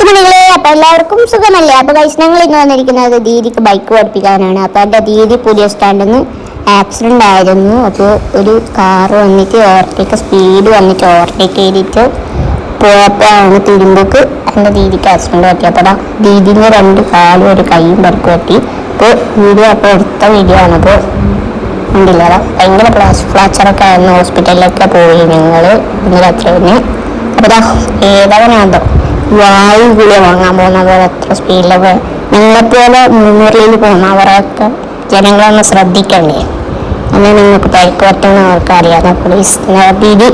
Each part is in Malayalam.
മുത്തുമണികളെ, അപ്പൊ എല്ലാവർക്കും സുഖമല്ലേ? അപ്പൊ ഗൈസ്, ഞങ്ങൾ ഇന്ന് വന്നിരിക്കുന്നത് ദീദിക്ക് ബൈക്ക് പഠിപ്പിക്കാനാണ്. അപ്പൊ എൻ്റെ ദീദി പുതിയ സ്റ്റാൻഡിൽ നിന്ന് ആക്സിഡന്റ് ആയിരുന്നു. അപ്പോൾ ഒരു കാറ് വന്നിട്ട് ഓവർടേക്ക് സ്പീഡ് വന്നിട്ട് ഓവർടേക്ക് ചെയ്തിട്ട് പോയപ്പോഴാണ് തിരുമ്പോക്ക് എൻ്റെ ദീദിക്ക് ആക്സിഡന്റ് പറ്റിയപ്പോൾ ദീദിൻ്റെ രണ്ട് കാലും ഒരു കൈയും പരിക്ക് പറ്റി. ഇപ്പോൾ വീഡിയോ അപ്പോൾ എടുത്ത വീഡിയോ ആണ്. അപ്പോൾ ഉണ്ടില്ല, ഭയങ്കര ഫ്ലാച്ചറൊക്കെ ആയിരുന്നു. ഹോസ്പിറ്റലിലൊക്കെ പോയി ഞങ്ങൾ ഇന്ന് രാത്രി തന്നെ. അപ്പോൾ ഏതവനാന്തോ വായു ഗുളിക വാങ്ങാൻ പോകുന്നവർ എത്ര സ്പീഡിലൊക്കെ നിങ്ങളെപ്പോലെ മുന്നൂറിൽ പോകുന്നവരൊക്കെ ജനങ്ങളൊന്ന് ശ്രദ്ധിക്കണ്ടേ. അങ്ങനെ നിങ്ങൾക്ക് പരിക്ക് പറ്റുന്നവർക്ക് അറിയാം. പോലീസ് ദീദി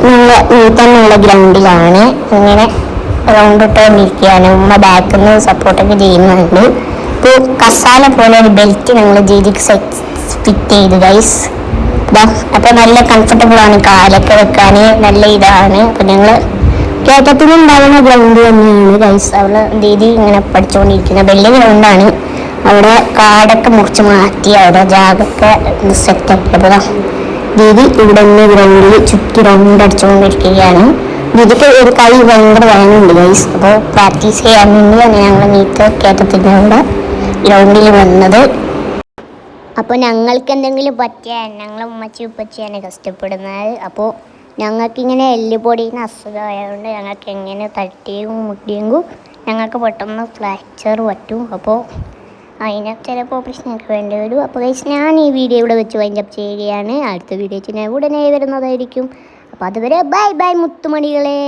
നിങ്ങൾ തന്നെയുള്ള ഗ്രൗണ്ടിലാണ് ഇങ്ങനെ റൗണ്ട് ഇട്ടുകൊണ്ടിരിക്കുകയാണ്. ഉമ്മ ബാക്കിൽ നിന്ന് സപ്പോർട്ടൊക്കെ ചെയ്യുന്നുണ്ട്. ഇപ്പോൾ കസാല പോലെ ഒരു ബെൽറ്റ് ഞങ്ങൾ ദീദിക്ക് ഫിറ്റ് ചെയ്തു ഗൈസ്. അപ്പോൾ നല്ല കംഫർട്ടബിൾ ആണ്, കാലൊക്കെ വെക്കാൻ നല്ല ഇതാണ്. അപ്പോൾ ഞങ്ങൾ കേട്ടത്തിനുണ്ടാകുന്ന ഗ്രൗണ്ട് തന്നെയാണ് ഗൈസ്. അവിടെ ദീദി ഇങ്ങനെ പഠിച്ചുകൊണ്ടിരിക്കുന്നത് വലിയ ഗ്രൗണ്ടാണ്. അവിടെ കാടൊക്കെ മുറിച്ച് മാറ്റി അവിടെ ജാഗൊക്കെ സെറ്റാക്കിയപ്പോൾ ദീദി ഇവിടെ നിന്ന് ഗ്രൗണ്ടിൽ ചുറ്റി റൗണ്ട് അടിച്ചുകൊണ്ടിരിക്കുകയാണ്. ദീദിക്ക് ഒരു കൈ ഭയങ്കര വേദനയുണ്ട് ഗൈസ്. അപ്പോൾ പ്രാക്ടീസ് ചെയ്യാൻ വേണ്ടിയാണ് ഞങ്ങൾ നീറ്റ് കേട്ടത്തിൻ്റെ അവിടെ ഗ്രൗണ്ടിൽ വന്നത്. അപ്പോൾ ഞങ്ങൾക്ക് എന്തെങ്കിലും പറ്റിയാൽ ഞങ്ങൾ ഉമ്മച്ചി ഉപ്പച്ചിയാണ് കഷ്ടപ്പെടുന്നത്. അപ്പോൾ ഞങ്ങൾക്കിങ്ങനെ എല്ലുപൊടിയുന്ന അസുഖമായതുകൊണ്ട് ഞങ്ങൾക്ക് എങ്ങനെ തട്ടിയും മുട്ടിയെങ്കിൽ ഞങ്ങൾക്ക് പെട്ടെന്ന് ഫ്രാക്ചർ പറ്റും. അപ്പോൾ അതിന് ചിലപ്പോൾ പ്രശ്നമൊക്കെ വേണ്ടി വരും. അപ്പോൾ ഗൈസ്, ഞാൻ ഈ വീഡിയോ ഇവിടെ വെച്ച് വൈൻഡപ്പ് ചെയ്യുകയാണ്. അടുത്ത വീഡിയോ ഞാൻ ഉടനെ വരുന്നതായിരിക്കും. അപ്പോൾ അതുവരെ ബൈ ബൈ മുത്തുമണികളെ.